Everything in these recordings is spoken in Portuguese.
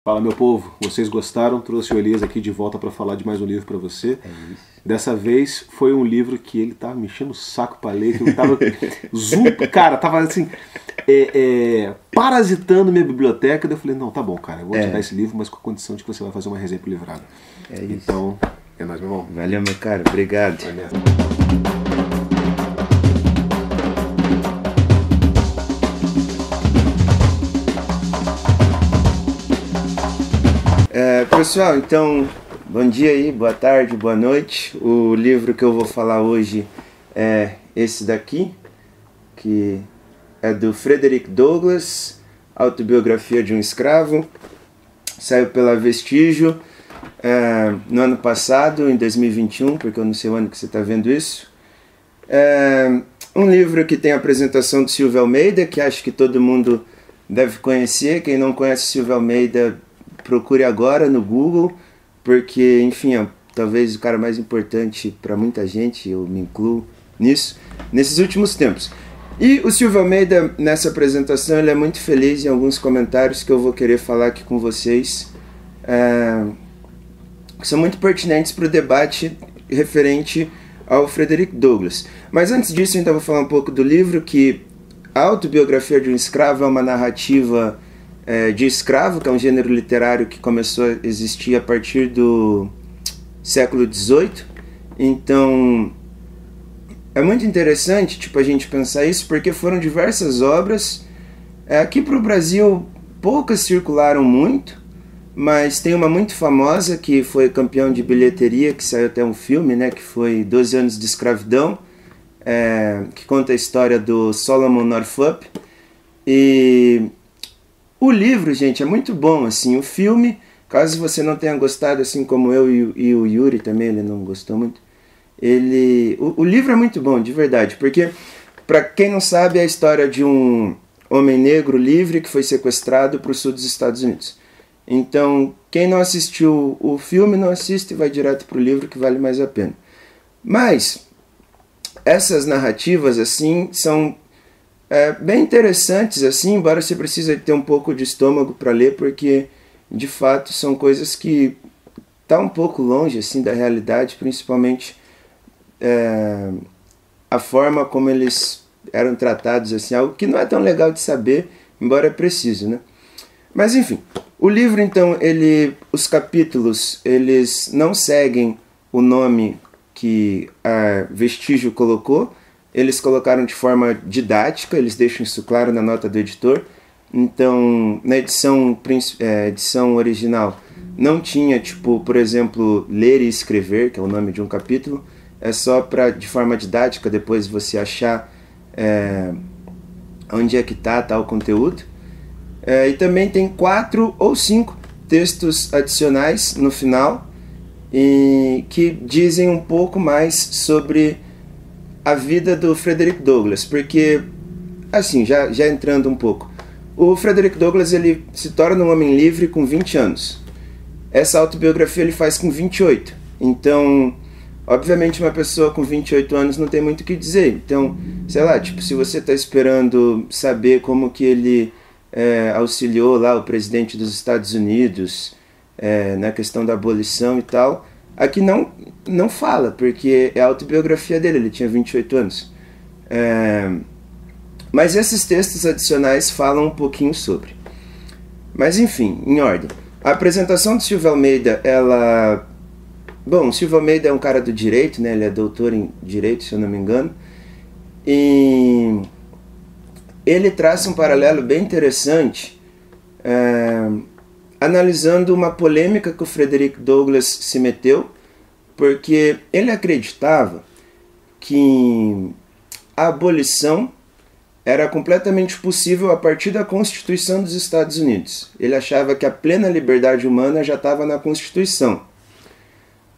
Fala, meu povo, vocês gostaram? Trouxe o Elias aqui de volta para falar de mais um livro para você. É isso. Dessa vez foi um livro que ele tava me enchendo o saco para ler, que eu tava cara, tava assim, parasitando minha biblioteca. Daí eu falei, não, tá bom, cara, eu vou te dar esse livro, mas com a condição de que você vai fazer uma resenha pro livrado. É isso. Então, é nóis, meu irmão. Valeu, meu cara. Obrigado. É mesmo. Pessoal, então, bom dia aí, boa tarde, boa noite. O livro que eu vou falar hoje é esse daqui, que é do Frederick Douglass, Autobiografia de um Escravo. Saiu pela Vestígio no ano passado, em 2021, porque eu não sei o ano que você está vendo isso. Um livro que tem a apresentação do Silvio Almeida, que acho que todo mundo deve conhecer. Quem não conhece o Silvio Almeida, procure agora no Google, porque, enfim, é talvez o cara mais importante para muita gente, eu me incluo nisso, nesses últimos tempos. E o Silvio Almeida, nessa apresentação, ele é muito feliz em alguns comentários que eu vou querer falar aqui com vocês, que são muito pertinentes para o debate referente ao Frederick Douglass. Mas antes disso, então, eu vou falar um pouco do livro, que a Autobiografia de um Escravo é uma narrativa de escravo, que é um gênero literário que começou a existir a partir do século XVIII. Então, é muito interessante a gente pensar isso, porque foram diversas obras. Aqui para o Brasil, poucas circularam muito, mas tem uma muito famosa que foi campeão de bilheteria, que saiu até um filme, né, que foi 12 anos de escravidão, que conta a história do Solomon Northup. E o livro, gente, é muito bom, assim. O filme, caso você não tenha gostado, assim como eu e o Yuri também, ele não gostou muito. O livro é muito bom, de verdade, porque, para quem não sabe, é a história de um homem negro livre que foi sequestrado para o sul dos Estados Unidos. Então, quem não assistiu o filme, não assiste e vai direto para o livro, que vale mais a pena. Mas essas narrativas, assim, são bem interessantes, assim, embora você precise ter um pouco de estômago para ler, porque de fato são coisas que estão um pouco longe, assim, da realidade, principalmente a forma como eles eram tratados, assim, algo que não é tão legal de saber, embora é preciso, né? Mas enfim, o livro, então, os capítulos, eles não seguem o nome que a Vestígio colocou. Eles colocaram de forma didática, eles deixam isso claro na nota do editor. Então, na edição original, não tinha, por exemplo, ler e escrever, que é o nome de um capítulo. É só para, de forma didática, depois você achar onde é que está tal conteúdo. E também tem 4 ou 5 textos adicionais no final, que dizem um pouco mais sobre a vida do Frederick Douglass, porque, assim, já entrando um pouco, o Frederick Douglass, ele se torna um homem livre com 20 anos. Essa autobiografia ele faz com 28. Então, obviamente, uma pessoa com 28 anos não tem muito o que dizer. Então, sei lá, se você está esperando saber como que ele auxiliou lá o presidente dos Estados Unidos na questão da abolição e tal, aqui não fala, porque é a autobiografia dele, ele tinha 28 anos. Mas esses textos adicionais falam um pouquinho sobre. Mas enfim, em ordem. A apresentação do Silvio Almeida, Bom, o Silvio Almeida é um cara do direito, né? Ele é doutor em direito, se eu não me engano. E ele traça um paralelo bem interessante, analisando uma polêmica que o Frederick Douglass se meteu, porque ele acreditava que a abolição era completamente possível a partir da Constituição dos Estados Unidos. Ele achava que a plena liberdade humana já estava na Constituição.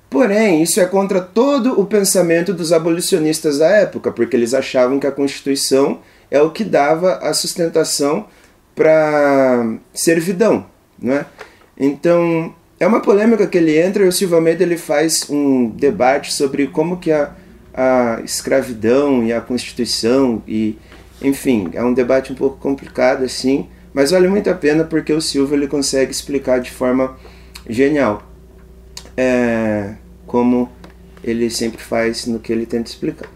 Porém, isso é contra todo o pensamento dos abolicionistas da época, porque eles achavam que a Constituição é o que dava a sustentação para servidão, não é? Então, é uma polêmica que ele entra, e o Silvio Almeida ele faz um debate sobre como que a escravidão e a Constituição, enfim, é um debate um pouco complicado, assim, mas vale muito a pena porque o Silva ele consegue explicar de forma genial, como ele sempre faz no que ele tenta explicar.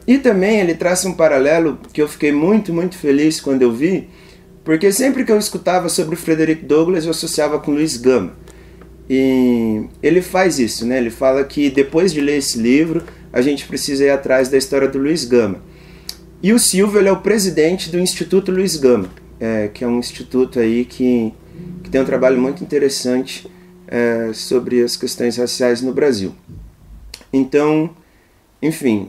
E também ele traça um paralelo que eu fiquei muito, muito feliz quando eu vi, porque sempre que eu escutava sobre o Frederick Douglass eu associava com Luiz Gama. E ele faz isso, né? Ele fala que depois de ler esse livro a gente precisa ir atrás da história do Luiz Gama. E o Silva ele é o presidente do Instituto Luiz Gama, que é um instituto aí que tem um trabalho muito interessante sobre as questões raciais no Brasil. Então, enfim,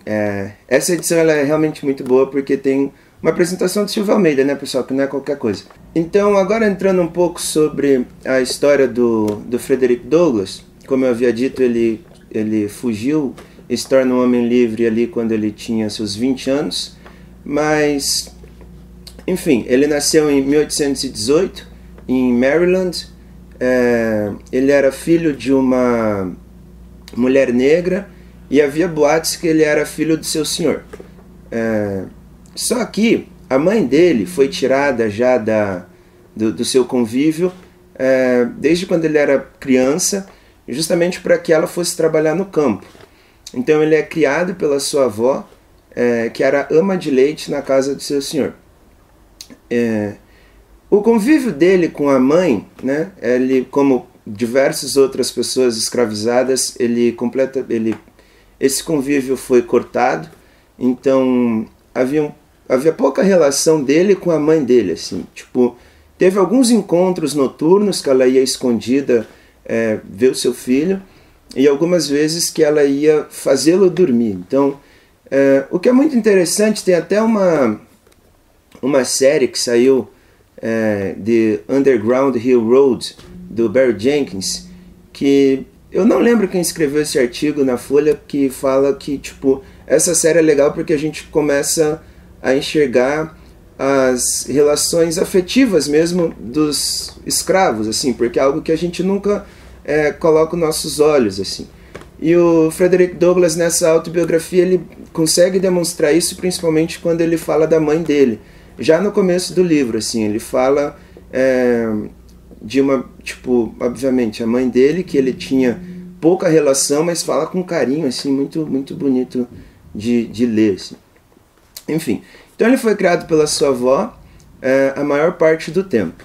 essa edição ela é realmente muito boa porque tem uma apresentação do Silva Almeida, né, pessoal, que não é qualquer coisa. Então, agora entrando um pouco sobre a história do Frederick Douglass, como eu havia dito, ele fugiu e se torna um homem livre ali quando ele tinha seus 20 anos, mas, enfim, ele nasceu em 1818, em Maryland. Ele era filho de uma mulher negra e havia boatos que ele era filho do seu senhor. Só que a mãe dele foi tirada já do seu convívio desde quando ele era criança, justamente para que ela fosse trabalhar no campo. Então ele é criado pela sua avó, que era ama de leite na casa do seu senhor. O convívio dele com a mãe, né, ele, como diversas outras pessoas escravizadas, esse convívio foi cortado. Então havia pouca relação dele com a mãe dele, assim, tipo, teve alguns encontros noturnos que ela ia escondida ver o seu filho, e algumas vezes que ela ia fazê-lo dormir. Então, o que é muito interessante, tem até uma série que saiu, The Underground Railroad, do Barry Jenkins, que eu não lembro quem escreveu esse artigo na Folha, que fala que, tipo, essa série é legal porque a gente começa a enxergar as relações afetivas mesmo dos escravos, assim, porque é algo que a gente nunca coloca os nossos olhos, assim. E o Frederick Douglass, nessa autobiografia, ele consegue demonstrar isso, principalmente quando ele fala da mãe dele. Já no começo do livro, assim, ele fala de uma, tipo, obviamente, a mãe dele, que ele tinha pouca relação, mas fala com carinho, assim, muito, muito bonito de ler, assim. Enfim, então ele foi criado pela sua avó a maior parte do tempo.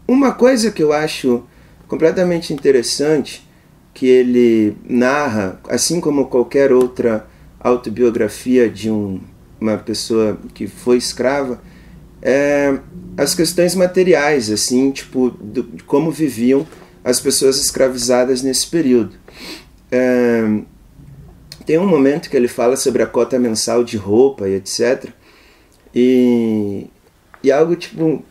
Uma coisa que eu acho completamente interessante, que ele narra, assim como qualquer outra autobiografia de uma pessoa que foi escrava, as questões materiais, assim, tipo, de como viviam as pessoas escravizadas nesse período. Tem um momento que ele fala sobre a cota mensal de roupa e etc. E algo, tipo,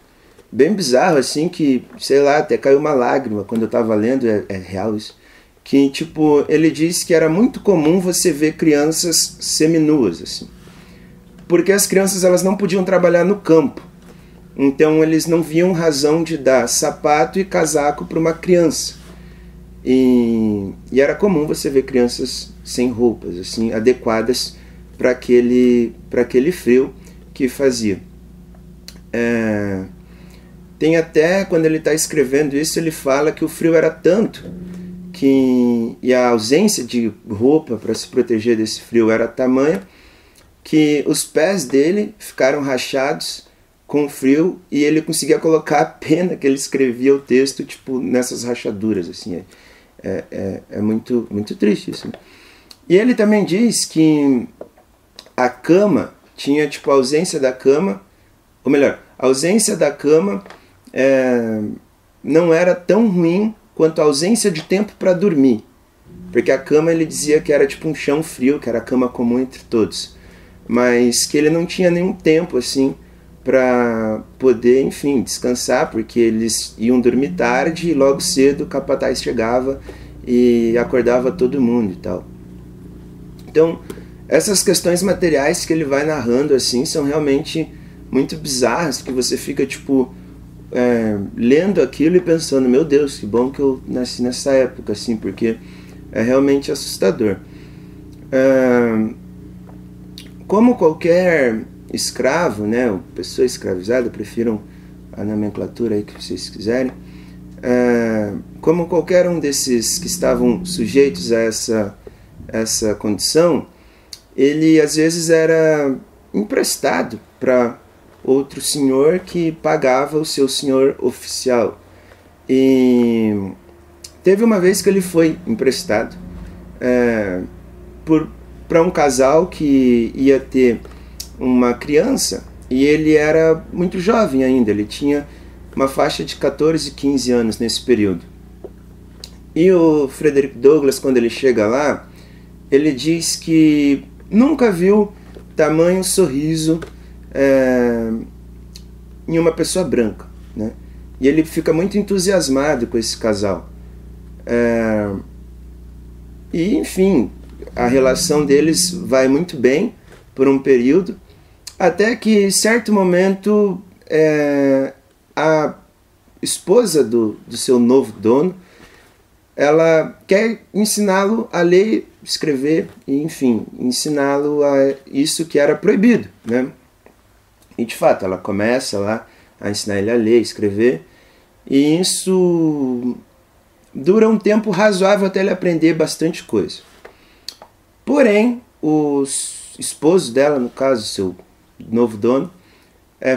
bem bizarro, assim, que, sei lá, até caiu uma lágrima quando eu estava lendo, é real isso, que, tipo, ele diz que era muito comum você ver crianças seminuas, assim, porque as crianças elas não podiam trabalhar no campo, então eles não viam razão de dar sapato e casaco para uma criança, e era comum você ver crianças sem roupas, assim, adequadas para aquele frio que fazia. Tem até, quando ele está escrevendo isso, ele fala que o frio era tanto e a ausência de roupa para se proteger desse frio era tamanha que os pés dele ficaram rachados com o frio e ele conseguia colocar a pena que ele escrevia o texto, tipo, nessas rachaduras, assim. É muito, muito triste isso. E ele também diz que a cama tinha, tipo, a ausência da cama, ou melhor, a ausência da cama não era tão ruim quanto a ausência de tempo para dormir. Porque a cama ele dizia que era tipo um chão frio, que era a cama comum entre todos. Mas que ele não tinha nenhum tempo, assim, para poder, enfim, descansar, porque eles iam dormir tarde e logo cedo o capataz chegava e acordava todo mundo e tal. Então, essas questões materiais que ele vai narrando, assim, são realmente muito bizarras, que você fica, tipo, lendo aquilo e pensando, meu Deus, que bom que eu nasci nessa época, assim, porque é realmente assustador. Como qualquer escravo, né, ou pessoa escravizada, prefiram a nomenclatura aí que vocês quiserem, como qualquer um desses que estavam sujeitos a essa condição, ele às vezes era emprestado para outro senhor que pagava o seu senhor oficial. E teve uma vez que ele foi emprestado para um casal que ia ter uma criança, e ele era muito jovem ainda, ele tinha uma faixa de 14, 15 anos nesse período. E o Frederick Douglass, quando ele chega lá, ele diz que nunca viu tamanho sorriso em uma pessoa branca, né? E ele fica muito entusiasmado com esse casal. E, enfim, a relação deles vai muito bem por um período, até que, em certo momento, a esposa do seu novo dono, ela quer ensiná-lo a ler, escrever, e, enfim, ensiná-lo a isso que era proibido, né? E, de fato, ela começa lá a ensinar ele a ler, escrever, e isso dura um tempo razoável até ele aprender bastante coisa. Porém, o esposo dela, no caso, seu novo dono,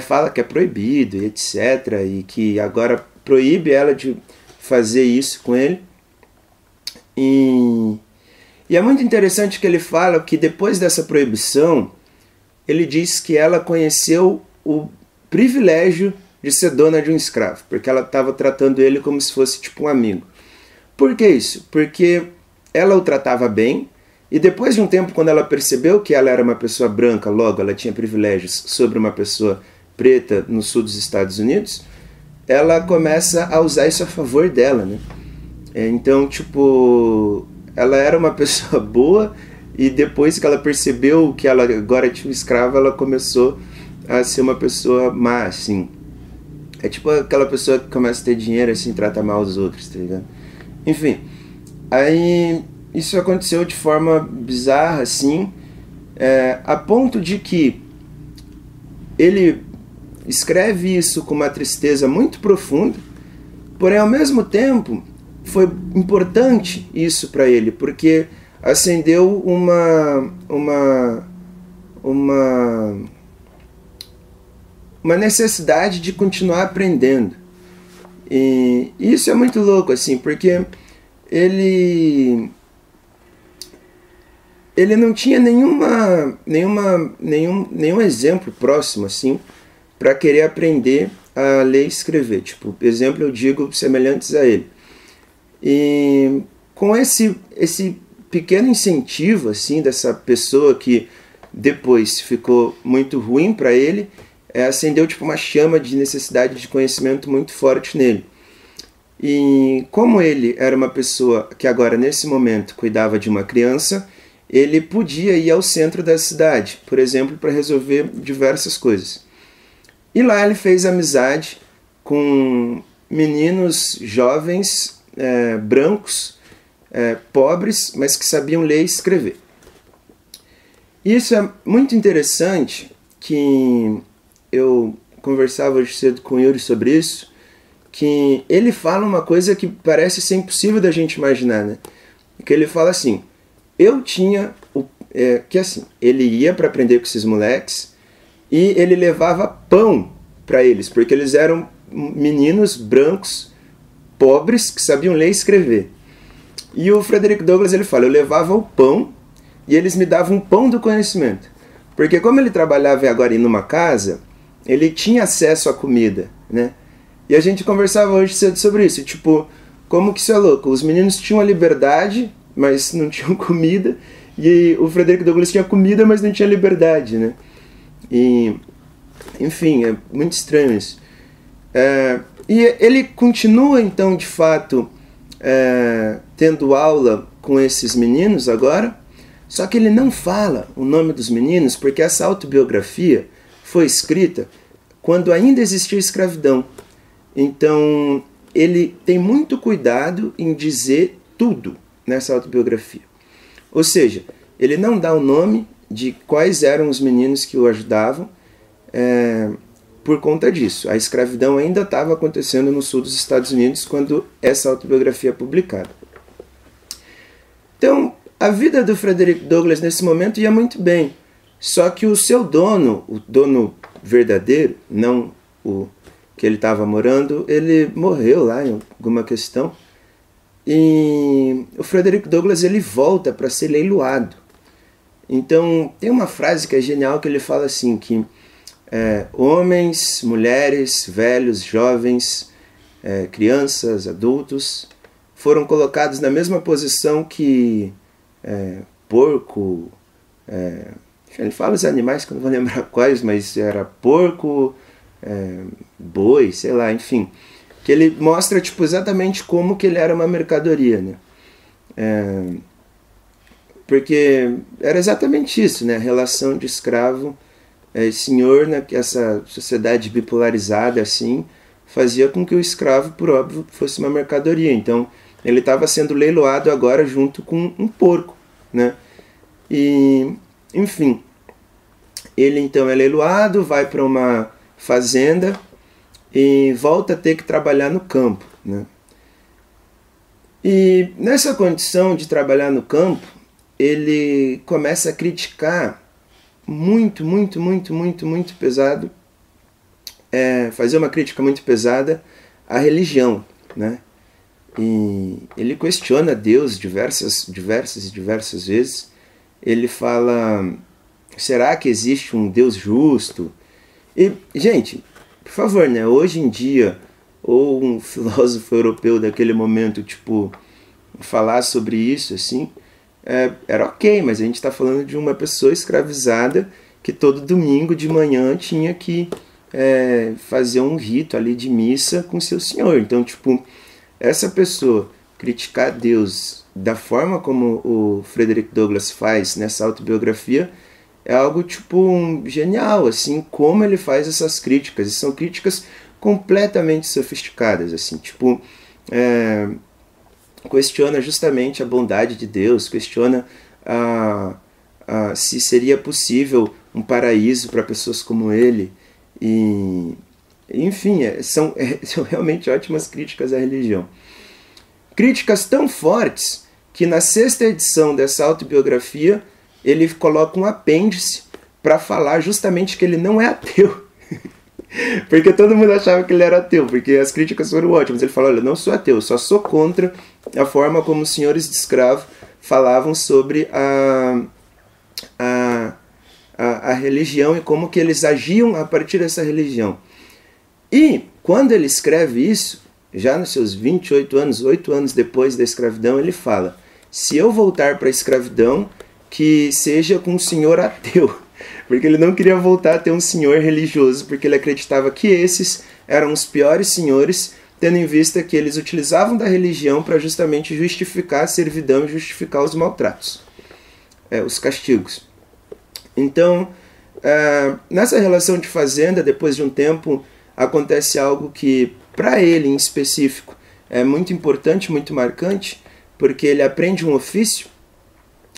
fala que é proibido, e etc., e que agora proíbe ela de fazer isso com ele. E é muito interessante que ele fala que depois dessa proibição, ele diz que ela conheceu o privilégio de ser dona de um escravo, porque ela estava tratando ele como se fosse tipo um amigo. Por que isso? Porque ela o tratava bem, e depois de um tempo, quando ela percebeu que ela era uma pessoa branca, logo ela tinha privilégios sobre uma pessoa preta no sul dos Estados Unidos, ela começa a usar isso a favor dela, né? Então, tipo, ela era uma pessoa boa, e depois que ela percebeu que ela agora tinha um escravo, ela começou a ser uma pessoa má, assim. É tipo aquela pessoa que começa a ter dinheiro, assim, trata mal os outros, tá ligado? Enfim, aí isso aconteceu de forma bizarra, assim, a ponto de que ele escreve isso com uma tristeza muito profunda, porém, ao mesmo tempo, foi importante isso para ele, porque acendeu uma necessidade de continuar aprendendo. E isso é muito louco, assim, porque ele não tinha nenhum exemplo próximo, assim, para querer aprender a ler e escrever. Tipo, exemplo, eu digo, semelhantes a ele. E com esse pequeno incentivo, assim, dessa pessoa que depois ficou muito ruim para ele, acendeu tipo uma chama de necessidade de conhecimento muito forte nele. E como ele era uma pessoa que agora, nesse momento, cuidava de uma criança, ele podia ir ao centro da cidade, por exemplo, para resolver diversas coisas. E lá ele fez amizade com meninos jovens, brancos, pobres, mas que sabiam ler e escrever. Isso é muito interessante, que eu conversava hoje cedo com o Yuri sobre isso, que ele fala uma coisa que parece ser impossível da gente imaginar, né? Que ele fala assim, eu tinha, que assim, ele ia para aprender com esses moleques e ele levava pão para eles, porque eles eram meninos brancos, pobres, que sabiam ler e escrever. E o Frederick Douglass, ele fala, eu levava o pão e eles me davam um pão do conhecimento. Porque como ele trabalhava agora em uma casa, ele tinha acesso à comida, né? E a gente conversava hoje cedo sobre isso, tipo, como que isso é louco? Os meninos tinham a liberdade, mas não tinham comida, e o Frederick Douglass tinha comida, mas não tinha liberdade, né? E, enfim, é muito estranho isso. E ele continua, então, de fato, tendo aula com esses meninos agora, só que ele não fala o nome dos meninos, porque essa autobiografia foi escrita quando ainda existia escravidão. Então, ele tem muito cuidado em dizer tudo nessa autobiografia. Ou seja, ele não dá o nome de quais eram os meninos que o ajudavam, por conta disso. A escravidão ainda estava acontecendo no sul dos Estados Unidos quando essa autobiografia é publicada. Então, a vida do Frederick Douglass nesse momento ia muito bem, só que o seu dono, o dono verdadeiro, não o que ele estava morando, ele morreu lá em alguma questão, e o Frederick Douglass ele volta para ser leiloado. Então, tem uma frase que é genial, que ele fala assim, que homens, mulheres, velhos, jovens, crianças, adultos, foram colocados na mesma posição que porco, ele fala os animais que eu não vou lembrar quais, mas era porco, boi, sei lá, enfim, que ele mostra tipo, exatamente como que ele era uma mercadoria, né? Porque era exatamente isso, né? A relação de escravo e senhor, né? Que essa sociedade bipolarizada assim fazia com que o escravo, por óbvio, fosse uma mercadoria. Então ele estava sendo leiloado agora junto com um porco, né? E, enfim, ele então é leiloado, vai para uma fazenda e volta a ter que trabalhar no campo, né? E nessa condição de trabalhar no campo, ele começa a criticar muito pesado, fazer uma crítica muito pesada à religião, né? E ele questiona Deus diversas vezes. Ele fala, será que existe um Deus justo? E, gente, por favor, né? Hoje em dia, ou um filósofo europeu daquele momento, tipo, falar sobre isso, assim, era ok, mas a gente está falando de uma pessoa escravizada que todo domingo de manhã tinha que fazer um rito ali de missa com seu senhor. Então, tipo, essa pessoa criticar Deus da forma como o Frederick Douglass faz nessa autobiografia é algo tipo genial, assim, como ele faz essas críticas. E são críticas completamente sofisticadas, assim, tipo, questiona justamente a bondade de Deus, questiona se seria possível um paraíso para pessoas como ele, e enfim, são realmente ótimas críticas à religião. Críticas tão fortes que na 6ª edição dessa autobiografia ele coloca um apêndice para falar justamente que ele não é ateu. Porque todo mundo achava que ele era ateu, porque as críticas foram ótimas. Ele falou, olha, eu não sou ateu, eu só sou contra a forma como os senhores de escravo falavam sobre a religião e como que eles agiam a partir dessa religião. E quando ele escreve isso, já nos seus 28 anos, 8 anos depois da escravidão, ele fala, se eu voltar para a escravidão, que seja com um senhor ateu. Porque ele não queria voltar a ter um senhor religioso, porque ele acreditava que esses eram os piores senhores, tendo em vista que eles utilizavam da religião para justamente justificar a servidão e justificar os maltratos, os castigos. Então, nessa relação de fazenda, depois de um tempo, acontece algo que, para ele em específico, é muito importante, muito marcante, porque ele aprende um ofício,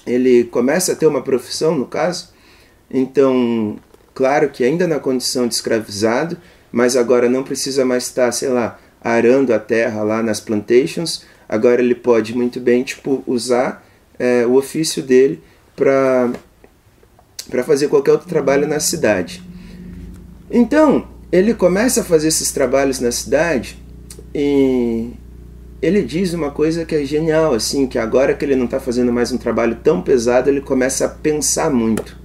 ele começa a ter uma profissão, no caso. Então, claro que ainda na condição de escravizado, mas agora não precisa mais estar, sei lá, arando a terra lá nas plantations. Agora ele pode muito bem, tipo, usar o ofício dele para fazer qualquer outro trabalho na cidade. Então, ele começa a fazer esses trabalhos na cidade e ele diz uma coisa que é genial, assim, que agora que ele não está fazendo mais um trabalho tão pesado, ele começa a pensar muito.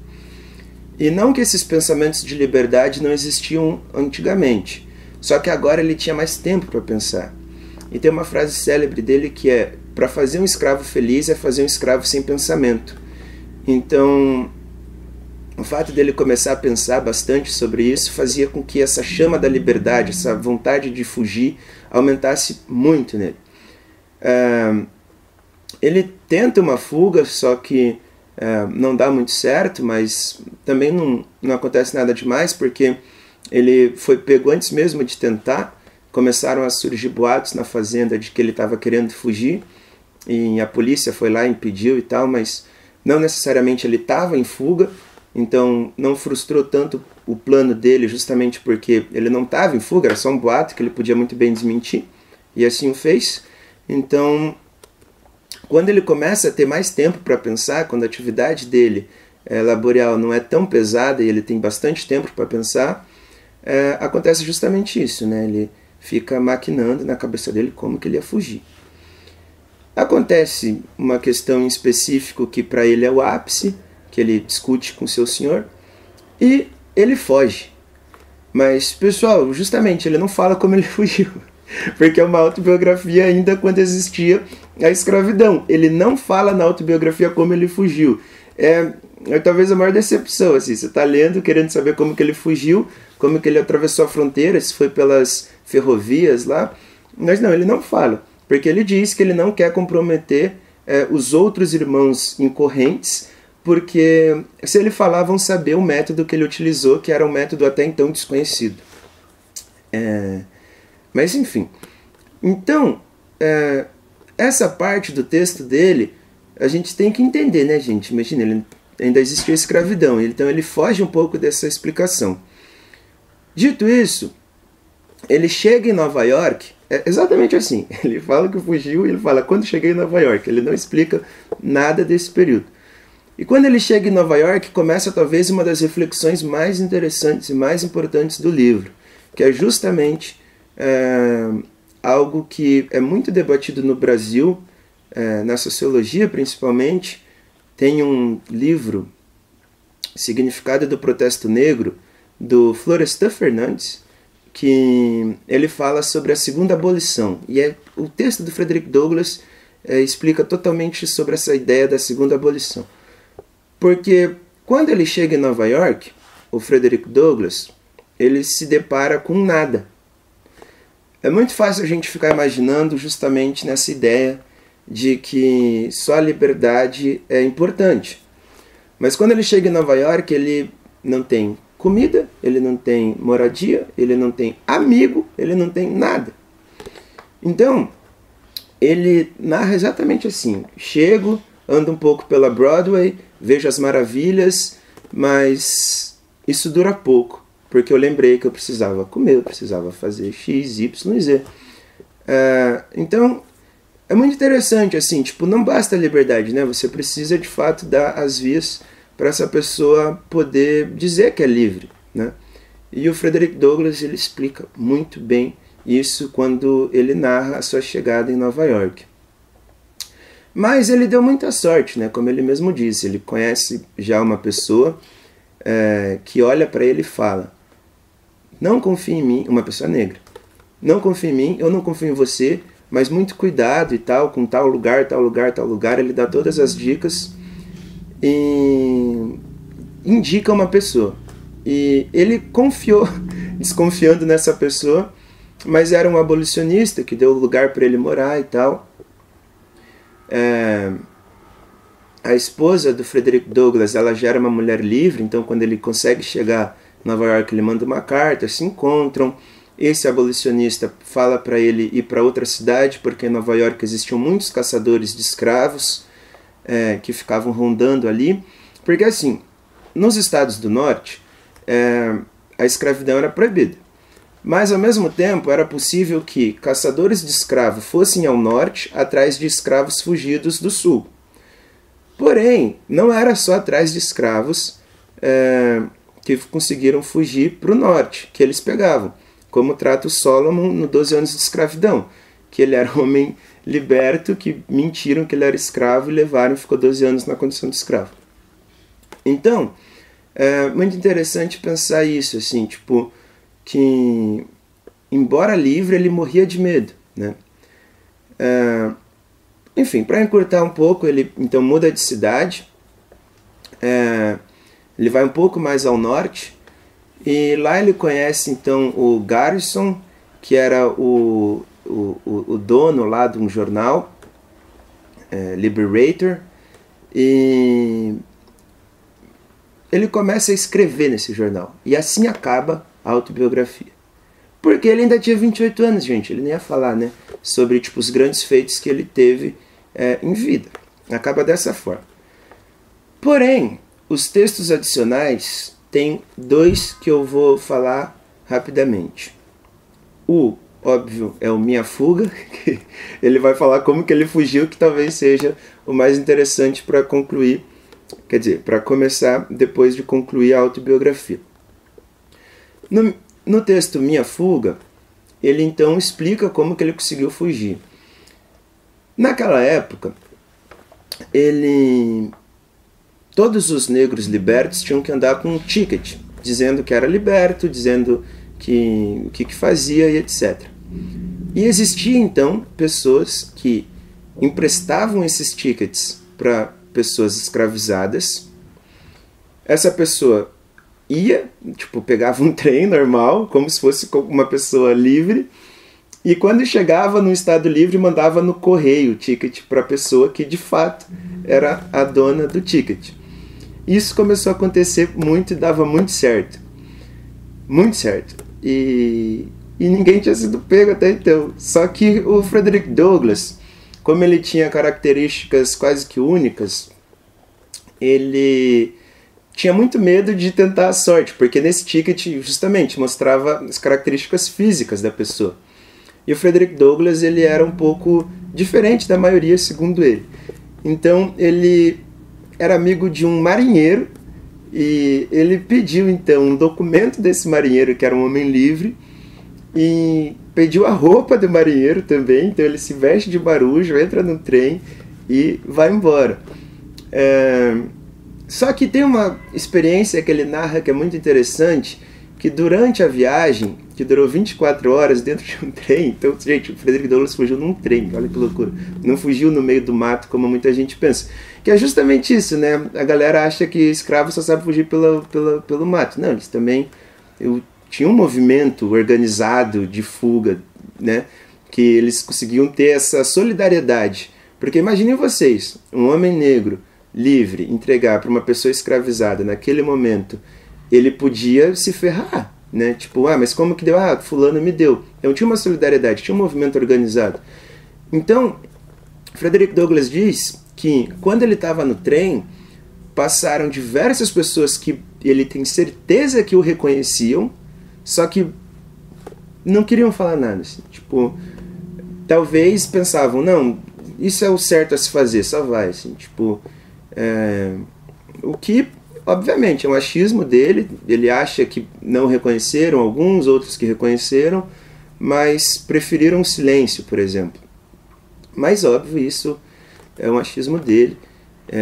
E não que esses pensamentos de liberdade não existiam antigamente, só que agora ele tinha mais tempo para pensar. E tem uma frase célebre dele que é, para fazer um escravo feliz é fazer um escravo sem pensamento. Então, o fato dele começar a pensar bastante sobre isso fazia com que essa chama da liberdade, essa vontade de fugir, aumentasse muito nele. Ele tenta uma fuga, só que não dá muito certo, mas também não acontece nada demais, porque ele foi pego antes mesmo de tentar. Começaram a surgir boatos na fazenda de que ele estava querendo fugir, e a polícia foi lá e impediu e tal, mas não necessariamente ele estava em fuga. então não frustrou tanto o plano dele, justamente porque ele não estava em fuga, era só um boato que ele podia muito bem desmentir, e assim o fez. Então, quando ele começa a ter mais tempo para pensar, quando a atividade dele laboral não é tão pesada e ele tem bastante tempo para pensar, acontece justamente isso, né? Ele fica maquinando na cabeça dele como que ele ia fugir. Acontece uma questão em específico que para ele é o ápice, que ele discute com seu senhor, e ele foge. Mas, pessoal, justamente, ele não fala como ele fugiu, porque é uma autobiografia ainda quando existia a escravidão. Ele não fala na autobiografia como ele fugiu. É talvez a maior decepção, assim, você está lendo, querendo saber como que ele fugiu, como que ele atravessou a fronteira, se foi pelas ferrovias lá, mas não, ele não fala, porque ele diz que ele não quer comprometer os outros irmãos incorrentes, porque se ele falar, vão saber o método que ele utilizou, que era um método até então desconhecido. Mas enfim, então, essa parte do texto dele, a gente tem que entender, né, gente? Imagina, ele ainda existia escravidão, então ele foge um pouco dessa explicação. Dito isso, ele chega em Nova York, exatamente assim, ele fala que fugiu e ele fala, quando cheguei em Nova York, ele não explica nada desse período. E quando ele chega em Nova York, começa talvez uma das reflexões mais interessantes e mais importantes do livro, que é justamente algo que é muito debatido no Brasil, na sociologia principalmente. Tem um livro, Significado do Protesto Negro, do Florestan Fernandes, que ele fala sobre a segunda abolição. E o texto do Frederick Douglass explica totalmente sobre essa ideia da segunda abolição. Porque quando ele chega em Nova York, o Frederick Douglass, ele se depara com nada. É muito fácil a gente ficar imaginando justamente nessa ideia de que só a liberdade é importante. Mas quando ele chega em Nova York, ele não tem comida, ele não tem moradia, ele não tem amigo, ele não tem nada. Então, ele narra exatamente assim: chego, ando um pouco pela Broadway, vejo as maravilhas, mas isso dura pouco, porque eu lembrei que eu precisava comer, eu precisava fazer X, Y, Z. Então, é muito interessante, assim, tipo, não basta a liberdade, né? Você precisa, de fato, dar as vias para essa pessoa poder dizer que é livre, né? E o Frederick Douglass, ele explica muito bem isso quando ele narra a sua chegada em Nova York. Mas ele deu muita sorte, né? Como ele mesmo disse, ele conhece já uma pessoa que olha para ele e fala: não confie em mim, uma pessoa negra, não confie em mim, eu não confio em você, mas muito cuidado e tal, com tal lugar, tal lugar, tal lugar. Ele dá todas as dicas e indica uma pessoa. E ele confiou, desconfiando nessa pessoa, mas era um abolicionista que deu lugar para ele morar e tal. A esposa do Frederick Douglass, ela já era uma mulher livre, então quando ele consegue chegar em Nova York, ele manda uma carta, se encontram. Esse abolicionista fala para ele ir para outra cidade, porque em Nova York existiam muitos caçadores de escravos que ficavam rondando ali. Porque assim, nos estados do norte, a escravidão era proibida. Mas ao mesmo tempo era possível que caçadores de escravos fossem ao norte atrás de escravos fugidos do sul. Porém, não era só atrás de escravos que conseguiram fugir para o norte, que eles pegavam. Como trata o Solomon no 12 anos de escravidão, que ele era um homem liberto, que mentiram que ele era escravo e levaram e ficou 12 anos na condição de escravo. Então, é muito interessante pensar isso, assim, tipo, que embora livre, ele morria de medo, né? Enfim, para encurtar um pouco, ele então muda de cidade, ele vai um pouco mais ao norte, e lá ele conhece então o Garrison, que era o dono lá de um jornal, Liberator, e ele começa a escrever nesse jornal. E assim acaba a autobiografia. Porque ele ainda tinha 28 anos, gente. Ele nem ia falar, né, sobre tipo, os grandes feitos que ele teve em vida. Acaba dessa forma. Porém, os textos adicionais tem 2 que eu vou falar rapidamente. O óbvio é o Minha Fuga, que ele vai falar como que ele fugiu, que talvez seja o mais interessante para concluir, quer dizer, para começar depois de concluir a autobiografia. No texto Minha Fuga, ele então explica como que ele conseguiu fugir. Naquela época, todos os negros libertos tinham que andar com um ticket, dizendo que era liberto, dizendo o que fazia e etc. E existia então pessoas que emprestavam esses tickets para pessoas escravizadas. Essa pessoa ia, tipo, pegava um trem normal, como se fosse uma pessoa livre, e quando chegava no estado livre, mandava no correio o ticket para a pessoa que de fato era a dona do ticket. Isso começou a acontecer muito e dava muito certo. Muito certo. E ninguém tinha sido pego até então. Só que o Frederick Douglass, como ele tinha características quase que únicas, ele tinha muito medo de tentar a sorte, porque nesse ticket justamente mostrava as características físicas da pessoa. E o Frederick Douglass, ele era um pouco diferente da maioria, segundo ele. Então ele era amigo de um marinheiro, e ele pediu então um documento desse marinheiro, que era um homem livre, e pediu a roupa do marinheiro também. Então ele se veste de marujo, entra no trem e vai embora. Só que tem uma experiência que ele narra que é muito interessante, que durante a viagem, que durou 24 horas dentro de um trem, então, gente, o Frederick Douglass fugiu num trem, olha que loucura, não fugiu no meio do mato como muita gente pensa, que é justamente isso, né? A galera acha que escravo só sabe fugir pelo mato. Não, eles também tinham um movimento organizado de fuga, né? Que eles conseguiam ter essa solidariedade, porque imaginem vocês, um homem negro livre entregar para uma pessoa escravizada naquele momento, ele podia se ferrar, né? Tipo, mas como que deu? Fulano me deu. Então tinha uma solidariedade, tinha um movimento organizado. Então, Frederick Douglass diz que quando ele estava no trem, passaram diversas pessoas que ele tem certeza que o reconheciam, só que não queriam falar nada. Assim. Tipo, talvez pensavam, não, isso é o certo a se fazer, só vai. Assim, tipo, o que... Obviamente, é um achismo dele, ele acha que não reconheceram alguns, outros que reconheceram, mas preferiram o silêncio, por exemplo. Mas, óbvio, isso é um achismo dele,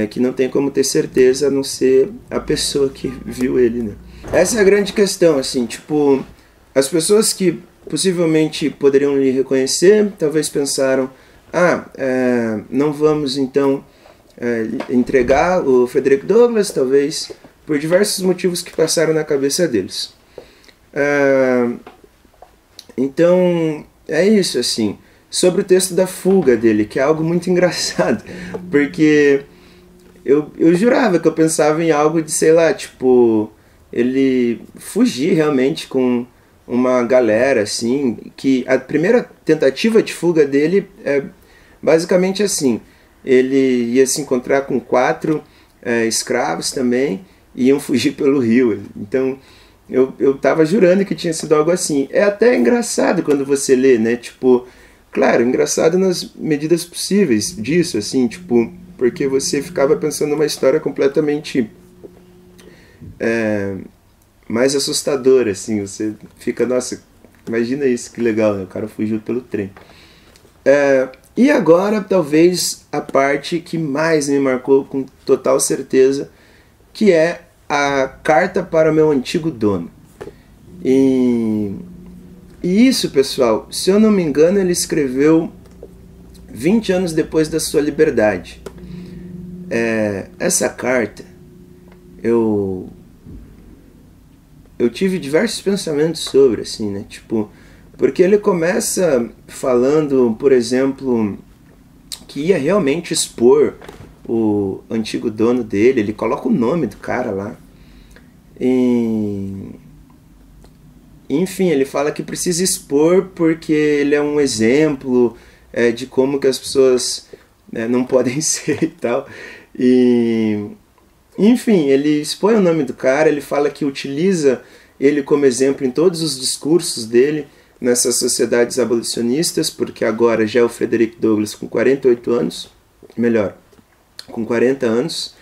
que não tem como ter certeza a não ser a pessoa que viu ele, né? Essa é a grande questão, assim, tipo, as pessoas que possivelmente poderiam lhe reconhecer, talvez pensaram, não vamos, então... entregar o Frederick Douglass, talvez por diversos motivos que passaram na cabeça deles. Então é isso, assim, sobre o texto da fuga dele, que é algo muito engraçado, porque eu jurava que eu pensava em algo de, sei lá, tipo, ele fugir realmente com uma galera, assim, que a primeira tentativa de fuga dele é basicamente assim: ele ia se encontrar com 4 escravos também, e iam fugir pelo rio. Então, eu estava jurando que tinha sido algo assim. É até engraçado quando você lê, né? Tipo, claro, engraçado nas medidas possíveis disso, assim, tipo, porque você ficava pensando numa história completamente mais assustadora, assim. Você fica, nossa, imagina isso, que legal, né? O cara fugiu pelo trem. E agora, talvez, a parte que mais me marcou com total certeza, que é a carta para o meu antigo dono. E isso, pessoal, se eu não me engano, ele escreveu 20 anos depois da sua liberdade. Essa carta, eu tive diversos pensamentos sobre, assim, né? Tipo... Porque ele começa falando, por exemplo, que ia realmente expor o antigo dono dele. Ele coloca o nome do cara lá. Enfim, ele fala que precisa expor porque ele é um exemplo de como que as pessoas não podem ser e tal. Enfim, ele expõe o nome do cara, ele fala que utiliza ele como exemplo em todos os discursos dele nessas sociedades abolicionistas, porque agora já é o Frederick Douglass com 48 anos, melhor, com 40 anos,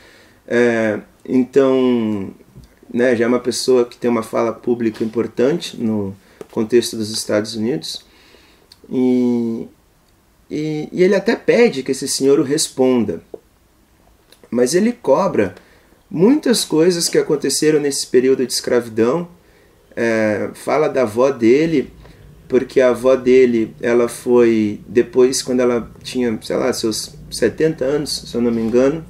então, né, já é uma pessoa que tem uma fala pública importante no contexto dos Estados Unidos, e ele até pede que esse senhor o responda, mas ele cobra muitas coisas que aconteceram nesse período de escravidão. Fala da avó dele, porque a avó dele, ela foi, depois, quando ela tinha, sei lá, seus 70 anos, se eu não me engano,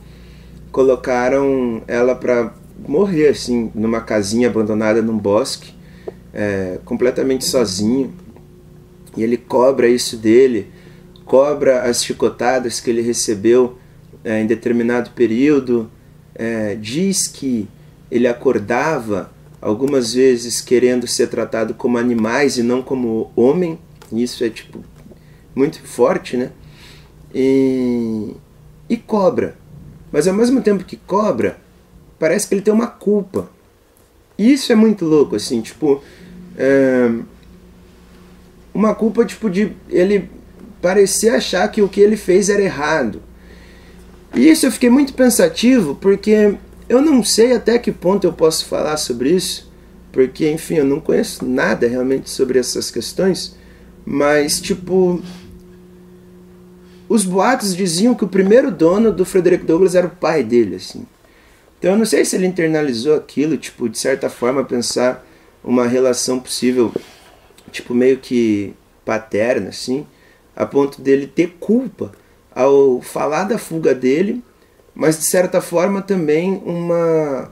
colocaram ela para morrer, assim, numa casinha abandonada num bosque, completamente sozinho. E ele cobra isso dele, cobra as chicotadas que ele recebeu em determinado período, diz que ele acordava algumas vezes querendo ser tratado como animais e não como homem. Isso é tipo muito forte, né? E cobra. Mas ao mesmo tempo que cobra, parece que ele tem uma culpa. Isso é muito louco, assim, tipo, uma culpa tipo de ele parecer achar que o que ele fez era errado. E isso eu fiquei muito pensativo, porque eu não sei até que ponto eu posso falar sobre isso, porque, enfim, eu não conheço nada realmente sobre essas questões, mas, tipo, os boatos diziam que o primeiro dono do Frederick Douglass era o pai dele, assim. Então eu não sei se ele internalizou aquilo, tipo, de certa forma pensar uma relação possível, tipo, meio que paterna, assim, a ponto dele ter culpa ao falar da fuga dele, mas de certa forma também uma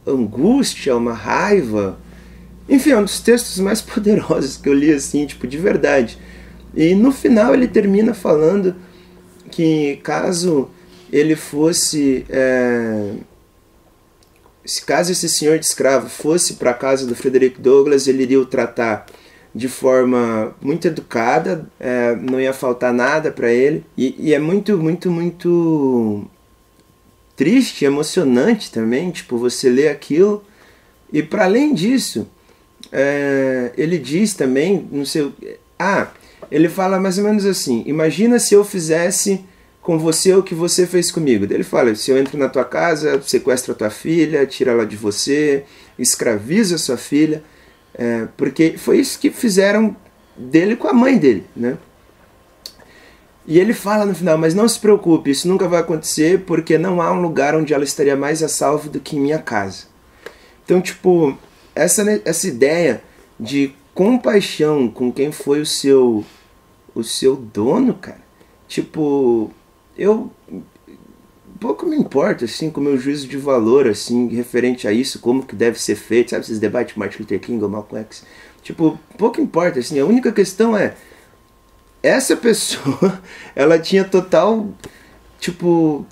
angústia, uma raiva. Enfim, é um dos textos mais poderosos que eu li, assim, tipo, de verdade. E no final ele termina falando que caso ele fosse, caso esse senhor de escravo fosse para a casa do Frederick Douglass, ele iria o tratar de forma muito educada, não ia faltar nada para ele, e é muito, muito, muito triste, emocionante também, tipo, você lê aquilo, e para além disso, ele diz também, não sei, ele fala mais ou menos assim: imagina se eu fizesse com você o que você fez comigo. Ele fala: se eu entro na tua casa, sequestro a tua filha, tiro ela de você, escravizo a sua filha, porque foi isso que fizeram dele com a mãe dele, né? E ele fala no final: mas não se preocupe, isso nunca vai acontecer, porque não há um lugar onde ela estaria mais a salvo do que em minha casa. Então, tipo, essa ideia de compaixão com quem foi o seu dono, cara, tipo, eu pouco me importa, assim, com o meu juízo de valor, assim, referente a isso, como que deve ser feito, sabe, esses debates de Martin Luther King ou Malcolm X, tipo, pouco importa, assim, a única questão é, essa pessoa, ela tinha total, tipo,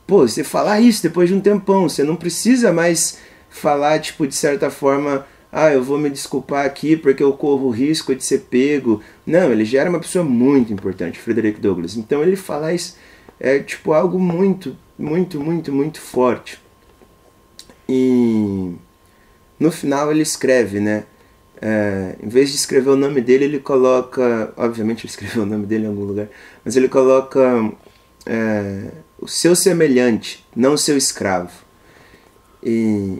pô, você falar isso depois de um tempão, você não precisa mais falar, tipo, de certa forma, eu vou me desculpar aqui porque eu corro o risco de ser pego. Não, ele já era uma pessoa muito importante, Frederick Douglass. Então ele falar isso é tipo algo muito, muito, muito, muito forte. E no final ele escreve, né? Em vez de escrever o nome dele, ele coloca... Obviamente ele escreveu o nome dele em algum lugar, mas ele coloca o seu semelhante, não o seu escravo. E...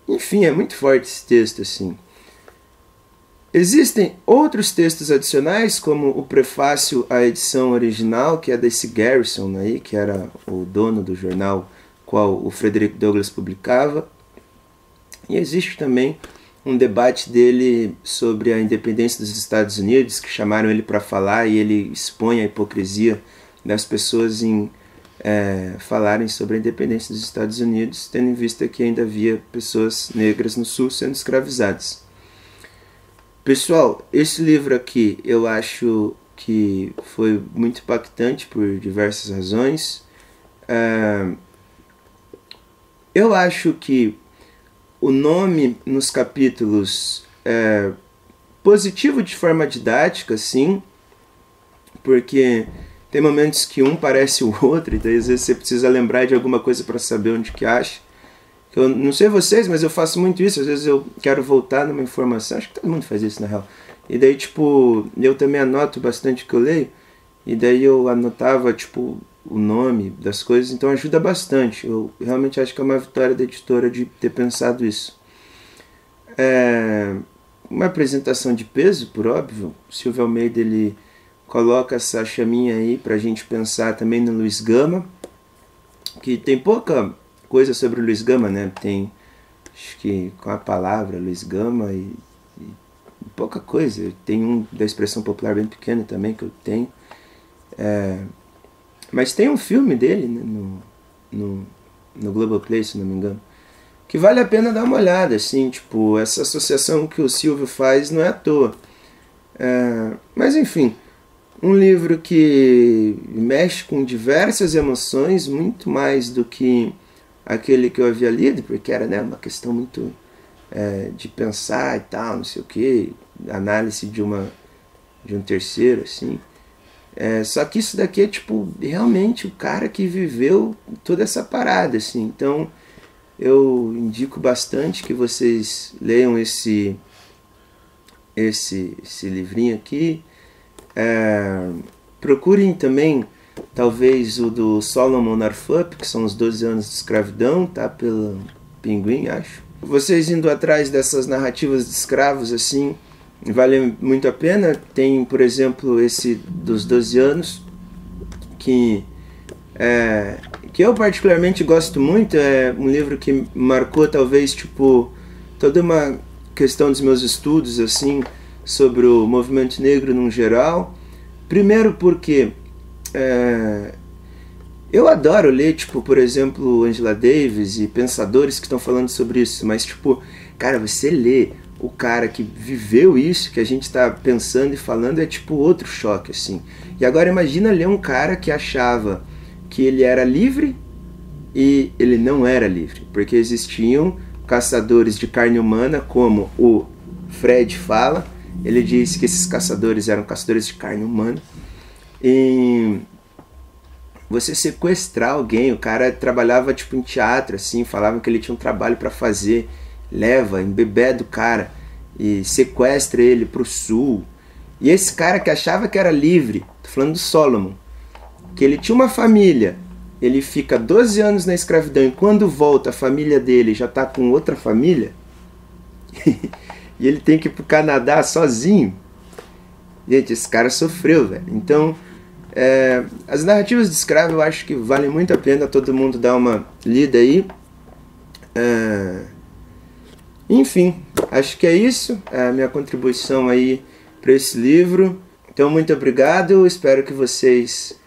enfim, é muito forte esse texto, assim. Existem outros textos adicionais, como o prefácio à edição original, que é desse Garrison, aí, que era o dono do jornal qual o Frederick Douglass publicava. E existe também um debate dele sobre a independência dos Estados Unidos, que chamaram ele para falar, e ele expõe a hipocrisia das pessoas em falarem sobre a independência dos Estados Unidos, tendo em vista que ainda havia pessoas negras no sul sendo escravizadas. Pessoal, esse livro aqui eu acho que foi muito impactante por diversas razões. Eu acho que o nome nos capítulos positivo de forma didática, sim, porque Tem momentos que um parece o outro, e daí às vezes você precisa lembrar de alguma coisa para saber onde que acha. Eu não sei vocês, mas eu faço muito isso. Às vezes eu quero voltar numa informação, acho que todo mundo faz isso na real. E daí, tipo, eu também anoto bastante o que eu leio, e daí eu anotava, tipo, o nome das coisas, então ajuda bastante. Eu realmente acho que é uma vitória da editora de ter pensado isso. Uma apresentação de peso, por óbvio. O Silvio Almeida, ele coloca essa chaminha aí pra gente pensar também no Luiz Gama, que tem pouca coisa sobre o Luiz Gama, né? Tem, acho que com a palavra Luiz Gama e pouca coisa. Tem um da expressão popular bem pequeno também que eu tenho. Mas tem um filme dele, né, no Globoplay, se não me engano, que vale a pena dar uma olhada, assim, tipo, essa associação que o Silvio faz não é à toa. Mas enfim, um livro que mexe com diversas emoções, muito mais do que aquele que eu havia lido, porque era, né, uma questão muito de pensar e tal, não sei o que, análise de um terceiro, assim. Só que isso daqui é, tipo, realmente o cara que viveu toda essa parada, assim. Então, eu indico bastante que vocês leiam esse livrinho aqui. Procurem também, talvez, o do Solomon Northup, que são os 12 anos de escravidão, tá? Pelo Pinguim, acho. Vocês indo atrás dessas narrativas de escravos, assim, vale muito a pena. Tem, por exemplo, esse dos 12 anos, que eu particularmente gosto muito. É um livro que marcou, talvez, tipo, toda uma questão dos meus estudos, assim, sobre o movimento negro no geral. Primeiro porque eu adoro ler, tipo, por exemplo, Angela Davis e pensadores que estão falando sobre isso, mas, tipo, cara, você lê o cara que viveu isso, que a gente está pensando e falando, é tipo outro choque, assim. E agora imagina ler um cara que achava que ele era livre e ele não era livre, porque existiam caçadores de carne humana, como o Fred fala. Ele diz que esses caçadores eram caçadores de carne humana. E você sequestrar alguém, o cara trabalhava tipo em teatro, assim, falava que ele tinha um trabalho para fazer, leva, embebeda o cara e sequestra ele pro sul. E esse cara que achava que era livre, tô falando do Solomon, que ele tinha uma família, ele fica 12 anos na escravidão e quando volta a família dele já tá com outra família e ele tem que ir pro Canadá sozinho. Gente, esse cara sofreu, velho. Então, as narrativas de escravo eu acho que valem muito a pena todo mundo dar uma lida aí. Enfim, acho que é isso, a minha contribuição aí para esse livro. Então, muito obrigado, espero que vocês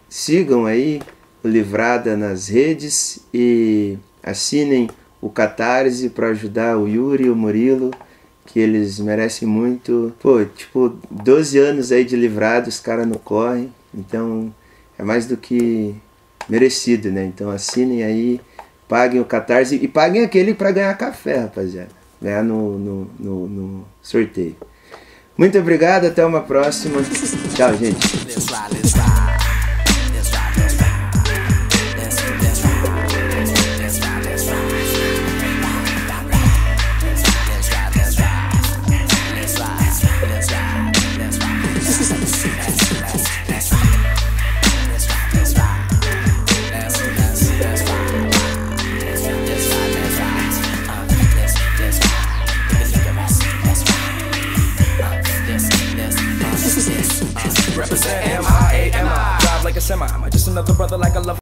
sigam aí o Livrada nas redes e assinem o Catarse para ajudar o Yuri e o Murilo, que eles merecem muito. Pô, tipo, 12 anos aí de Livrado, os caras não correm, então é mais do que merecido, né? Então assinem aí, paguem o Catarse e paguem aquele para ganhar café, rapaziada. Ganhar no sorteio. Muito obrigado, até uma próxima. Tchau, gente. Represent M-I-A-M-I. Drive like a semi. Am I just another brother like I love?